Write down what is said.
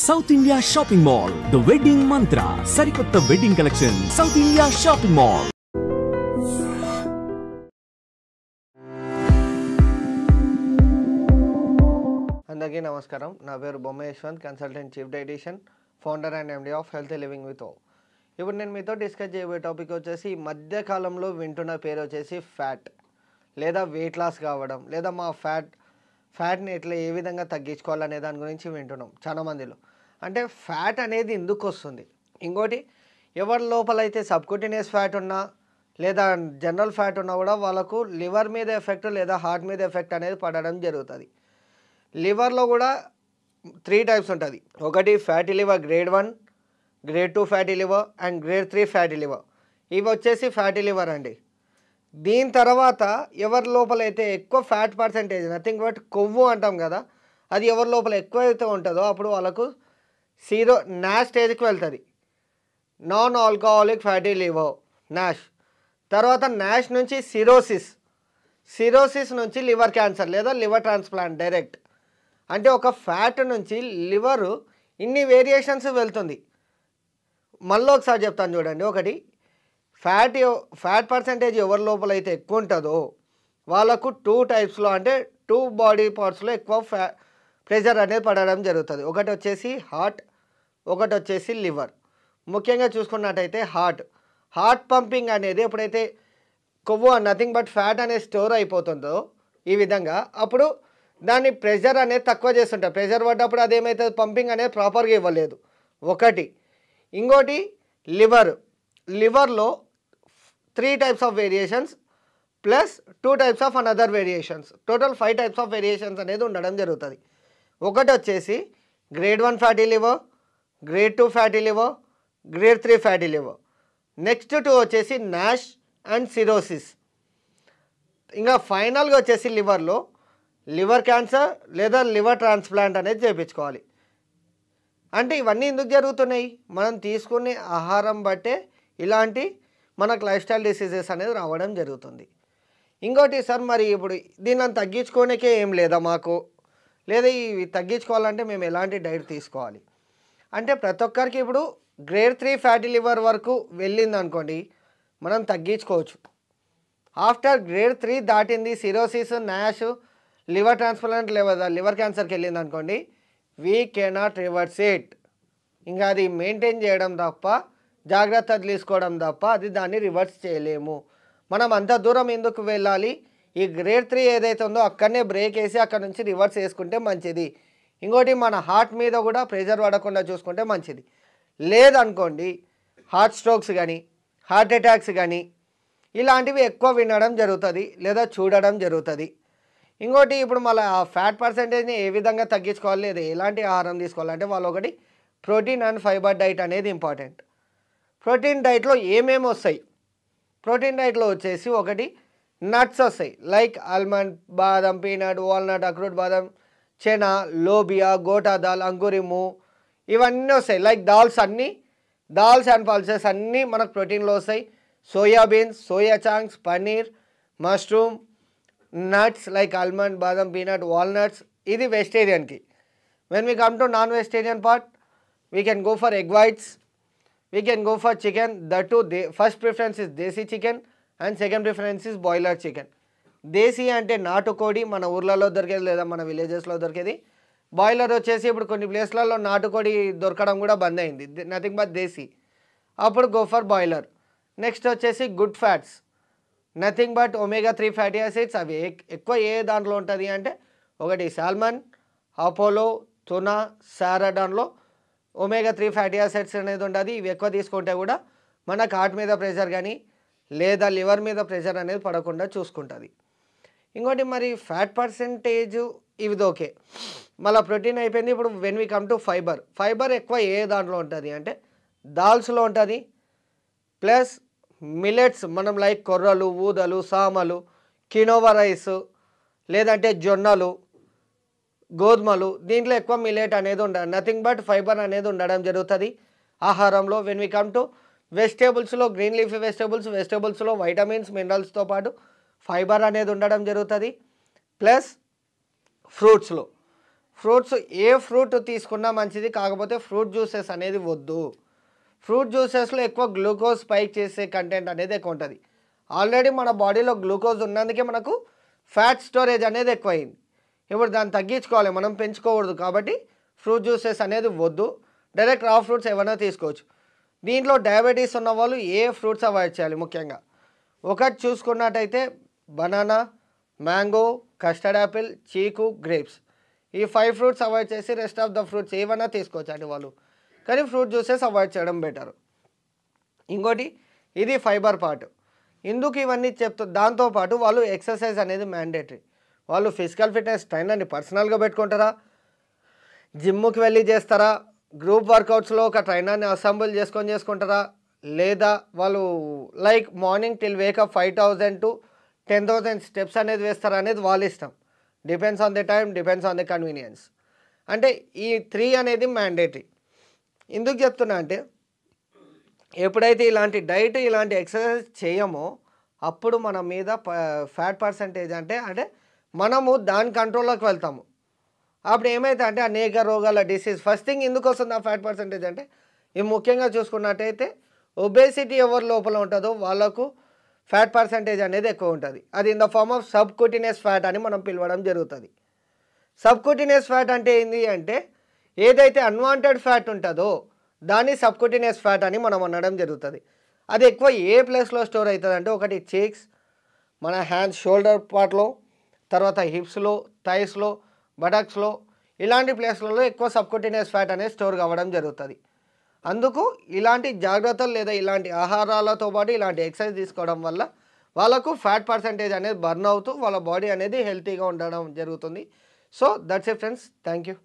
South India shopping mall the wedding Mantra సరికొత్త wedding collection South India shopping mall. అందరికీ నమస్కారం. నా పేరు Bomma Yashwant, consultant, chief dietitian, founder and MD of healthy living with O. ఇప్పుడు నేను మీతో డిస్కస్ చేయబోయే టాపిక్ వచ్చేసి ఈ మధ్యకాలంలో వింటున్న పేరు వచ్చేసి ఫ్యాట్ లేదా వెయిట్ లాస్ కావడం, లేదా మా ఫ్యాట్ని ఎట్లా ఏ విధంగా తగ్గించుకోవాలనే దాని గురించి వింటున్నాం చాలా మందిలో. అంటే ఫ్యాట్ అనేది ఎందుకు వస్తుంది, ఇంకోటి ఎవరి లోపలైతే సబ్క్యూటేనియస్ ఫ్యాట్ ఉన్నా లేదా జనరల్ ఫ్యాట్ ఉన్నా కూడా వాళ్ళకు లివర్ మీద ఎఫెక్ట్ లేదా హార్ట్ మీద ఎఫెక్ట్ అనేది పడడం జరుగుతుంది. లివర్లో కూడా 3 టైప్స్ ఉంటుంది. ఒకటి fatty liver grade 1, grade 2 fatty liver and grade 3 fatty liver. ఇవి వచ్చేసి ఫ్యాటీ లివర్ అండి. దీని తర్వాత ఎవరి లోపలైతే ఎక్కువ ఫ్యాట్ పర్సెంటేజ్, నథింగ్ బట్ కొవ్వు అంటాం కదా, అది ఎవరి లోపల ఎక్కువైతే ఉంటుందో అప్పుడు వాళ్ళకు నాష్ స్టేజ్కి వెళ్తుంది. Non alcoholic fatty liver, Nash. తర్వాత నాష్ నుంచి సిరోసిస్ నుంచి లివర్ క్యాన్సర్ లేదా లివర్ ట్రాన్స్ప్లాంట్ డైరెక్ట్. అంటే ఒక ఫ్యాట్ నుంచి లివరు ఇన్ని వేరియేషన్స్ వెళ్తుంది. మళ్ళీ ఒకసారి చెప్తాను చూడండి. ఒకటి ఫ్యాట్ పర్సెంటేజ్ ఎవరి లోపల అయితే ఎక్కువ ఉంటుందో వాళ్ళకు 2 టైప్స్లో, అంటే 2 బాడీ పార్ట్స్లో ఎక్కువ ప్రెషర్ అనేది పడడం జరుగుతుంది. ఒకటి వచ్చేసి హార్ట్, ఒకటి వచ్చేసి లివర్. ముఖ్యంగా చూసుకున్నట్టయితే హార్ట్ పంపింగ్ అనేది ఎప్పుడైతే కొవ్వు నథింగ్ బట్ ఫ్యాట్ అనేది స్టోర్ అయిపోతుందో ఈ విధంగా, అప్పుడు దాన్ని ప్రెషర్ అనేది తక్కువ చేస్తుంటారు. ప్రెషర్ పడ్డప్పుడు అదేమవుతుంది, పంపింగ్ అనేది ప్రాపర్గా ఇవ్వలేదు ఒకటి. ఇంకోటి లివర్లో 3 types of variations plus 2 types of another variations, total 5 types of variations అనేది ఉండడం జరుగుతుంది. ఒకటి వచ్చేసి grade 1 fatty liver, grade 2 fatty liver, grade 3 fatty liver. Next 2 వచ్చేసి నాష్ అండ్ సిరోసిస్. ఇంకా ఫైనల్గా వచ్చేసి లివర్లో లివర్ క్యాన్సర్ లేదా లివర్ ట్రాన్స్ప్లాంట్ అనేది చేయించుకోవాలి. అంటే ఇవన్నీ ఎందుకు జరుగుతున్నాయి, మనం తీసుకునే ఆహారం బట్టే ఇలాంటి మనకు లైఫ్ స్టైల్ డిసీజెస్ అనేది రావడం జరుగుతుంది. ఇంకోటి సార్, మరి ఇప్పుడు దీన్ని తగ్గించుకోనికే ఏం లేదా మాకు, లేదా ఇవి తగ్గించుకోవాలంటే మేము ఎలాంటి డైట్ తీసుకోవాలి అంటే, ప్రతి ఒక్కరికి ఇప్పుడు గ్రేడ్ 3 ఫ్యాటీ లివర్ వరకు వెళ్ళింది అనుకోండి మనం తగ్గించుకోవచ్చు. ఆఫ్టర్ గ్రేడ్ 3 దాటింది, సిరోసిస్, నాష్, లివర్ ట్రాన్స్ప్లాంట్ లేదా లివర్ క్యాన్సర్కి వెళ్ళింది అనుకోండి, వీ కెనాట్ రివర్స్ ఇట్. ఇంకా అది మెయింటైన్ చేయడం తప్ప, జాగ్రత్తలు తీసుకోవడం తప్ప అది దాన్ని రివర్స్ చేయలేము. మనం అంత దూరం ఎందుకు వెళ్ళాలి, ఈ గ్రేడ్ 3 ఏదైతే ఉందో అక్కడనే బ్రేక్ వేసి అక్కడ నుంచి రివర్స్ చేసుకుంటే మంచిది. ఇంకోటి మన హార్ట్ మీద కూడా ప్రెషర్ పడకుండా చూసుకుంటే మంచిది. లేదనుకోండి హార్ట్ స్ట్రోక్స్ కానీ హార్ట్ అటాక్స్ కానీ ఇలాంటివి ఎక్కువ వినడం జరుగుతుంది లేదా చూడడం జరుగుతుంది. ఇంకోటి ఇప్పుడు మళ్ళీ ఆ ఫ్యాట్ పర్సెంటేజ్ని ఏ విధంగా తగ్గించుకోవాలి లేదా ఎలాంటి ఆహారం తీసుకోవాలంటే వాళ్ళు ఒకటి ప్రోటీన్ అండ్ ఫైబర్ డైట్ అనేది ఇంపార్టెంట్. ప్రోటీన్ డైట్లో ఏమేమి వస్తాయి, ప్రోటీన్ డైట్లో వచ్చేసి ఒకటి నట్స్ వస్తాయి, లైక్ ఆల్మండ్, బాదం, పీనట్, వాల్నట్, అక్రూట్ బాదం, చెనా, లోబియా, గోటా దాల్, అంకురిము, ఇవన్నీ వస్తాయి. లైక్ దాల్స్ అండ్ పల్సెస్ అన్నీ మనకు ప్రోటీన్లో వస్తాయి. Soybeans, soya chunks, paneer, mushroom, nuts like almond, బాదం, పీనట్, వాల్నట్స్. ఇది వెజిటేరియన్కి. When we come to non vegetarian part, we can go for egg whites, we can go for chicken. That too, first preference is desi chicken and second preference is boiler chicken. దేశీ అంటే నాటుకోడి, మన ఊర్లలో దొరికేది లేదా మన విలేజెస్లో దొరికేది. Boiler వచ్చేసి ఇప్పుడు కొన్ని ప్లేస్లలో నాటుకోడి దొరకడం కూడా బంద్ అయింది, నథింగ్ బట్ దేశీ. అప్పుడు గో ఫర్ బాయిలర్. నెక్స్ట్ వచ్చేసి good fats, nothing but omega 3 fatty acids. అవి ఎక్కువ ఏ దాంట్లో ఉంటుంది అంటే ఒకటి సాల్మన్, అపోలో, టునా, సారడాన్లో ఒమేగా 3 ఫ్యాటీ యాసిడ్స్ అనేది ఉంటుంది. ఇవి ఎక్కువ తీసుకుంటే కూడా మనకు హార్ట్ మీద ప్రెషర్ కానీ లేదా లివర్ మీద ప్రెషర్ అనేది పడకుండా చూసుకుంటుంది. ఇంకోటి మరి ఫ్యాట్ పర్సెంటేజ్ ఇవి ఓకే, మళ్ళీ ప్రోటీన్ అయిపోయింది. ఇప్పుడు when we come to fibre ఎక్కువ ఏ దాంట్లో ఉంటుంది అంటే దాల్స్లో ఉంటుంది, ప్లస్ మిల్లెట్స్, మనం లైక్ కొర్రలు, ఊదలు, సామలు, కినోవా రైస్, లేదంటే జొన్నలు, గోధుమలు, దీంట్లో ఎక్కువ మిల్లెట్ అనేది ఉండదు, నథింగ్ బట్ ఫైబర్ అనేది ఉండడం జరుగుతుంది ఆహారంలో. వెన్ వీ కమ్ టు వెజిటేబుల్స్లో గ్రీన్ లీఫీ వెజిటేబుల్స్లో వైటమిన్స్, మినరల్స్తో పాటు ఫైబర్ అనేది ఉండడం జరుగుతుంది. ప్లస్ ఫ్రూట్స్లో ఫ్రూట్స్ ఏ ఫ్రూట్ తీసుకున్నా మంచిది, కాకపోతే ఫ్రూట్ జ్యూసెస్ అనేది వద్దు. ఫ్రూట్ జ్యూసెస్లో ఎక్కువ గ్లూకోజ్ స్పైక్ చేసే కంటెంట్ అనేది ఎక్కువ ఉంటుంది. ఆల్రెడీ మన బాడీలో గ్లూకోజ్ ఉన్నందుకే మనకు ఫ్యాట్ స్టోరేజ్ అనేది ఎక్కువైంది. ఇప్పుడు దాన్ని తగ్గించుకోవాలి, మనం పెంచుకోకూడదు. కాబట్టి ఫ్రూట్ జ్యూసెస్ అనేది వద్దు. డైరెక్ట్ రా ఫ్రూట్స్ ఏమైనా తీసుకోవచ్చు. దీంట్లో డయాబెటీస్ ఉన్న వాళ్ళు ఏ ఫ్రూట్స్ అవాయిడ్ చేయాలి? ముఖ్యంగా ఒకటి చూసుకున్నట్టయితే బనానా, మ్యాంగో, కస్టర్డ్ యాపిల్, చీకు, గ్రేప్స్. ఈ 5 ఫ్రూట్స్ అవాయిడ్ చేసి రెస్ట్ ఆఫ్ ద ఫ్రూట్స్ ఏమైనా తీసుకోవచ్చు అండి వాళ్ళు. కానీ ఫ్రూట్ జ్యూసెస్ అవాయిడ్ చేయడం బెటర్. ఇంకోటి ఇది ఫైబర్ పార్ట్. ఎందుకు ఇవన్నీ దాంతోపాటు వాళ్ళు ఎక్సర్సైజ్ అనేది మ్యాండేటరీ. వాళ్ళు ఫిజికల్ ఫిట్నెస్ ట్రైనర్ని పర్సనల్గా పెట్టుకుంటారా, జిమ్కి వెళ్ళి చేస్తారా, గ్రూప్ వర్కౌట్స్లో ఒక ట్రైనర్ని అసెంబుల్ చేసుకుంటారా, లేదా వాళ్ళు like morning till wake up 5000 to 10,000 steps అనేది వేస్తారా అనేది వాళ్ళ ఇష్టం. Depends on the time, depends on the convenience. అంటే ఈ 3 అనేది మ్యాండేటరీ. ఎందుకు చెప్తున్నా అంటే ఎప్పుడైతే ఇలాంటి డైట్ ఇలాంటి ఎక్సర్సైజ్ చేయమో అప్పుడు మన మీద ఫ్యాట్ పర్సంటేజ్ అంటే మనము దాని కంట్రోల్లోకి వెళ్తాము. అప్పుడు ఏమైతే అంటే అనేక రోగాల డిసీజ్ ఫస్ట్ థింగ్ ఎందుకు వస్తుంది ఆ ఫ్యాట్ పర్సంటేజ్ అంటే ఇది ముఖ్యంగా చూసుకున్నట్టయితే ఒబేసిటీ ఎవరి లోపల ఉంటుందో వాళ్ళకు ఫ్యాట్ పర్సంటేజ్ అనేది ఎక్కువ ఉంటుంది. అది in the form of subcutaneous fat అని మనం పిలవడం జరుగుతుంది. సబ్క్యూటినియస్ ఫ్యాట్ అంటే ఏంటి అంటే ఏదైతే అన్వాంటెడ్ ఫ్యాట్ ఉంటుందో దాన్ని సబ్క్యూటినియస్ ఫ్యాట్ అని మనం అనడం జరుగుతుంది. అది ఎక్కువ ఏ ప్లేస్లో స్టోర్ అవుతుంది అంటే ఒకటి చీక్స్, మన హ్యాండ్స్ షోల్డర్ పార్ట్లో, తర్వాత హిప్స్లో, థైస్లో, బటక్స్లో, ఇలాంటి ప్లేస్లలో ఎక్కువ సబ్క్యూటినియస్ ఫ్యాట్ అనేది స్టోర్ కావడం జరుగుతుంది. అందుకు ఇలాంటి జాగ్రత్తలు లేదా ఇలాంటి ఆహారాలతో పాటు ఇలాంటి ఎక్సర్సైజ్ తీసుకోవడం వల్ల వాళ్ళకు ఫ్యాట్ పర్సంటేజ్ అనేది బర్న్ అవుతూ వాళ్ళ బాడీ అనేది హెల్తీగా ఉండడం జరుగుతుంది. So that's it friends, thank you.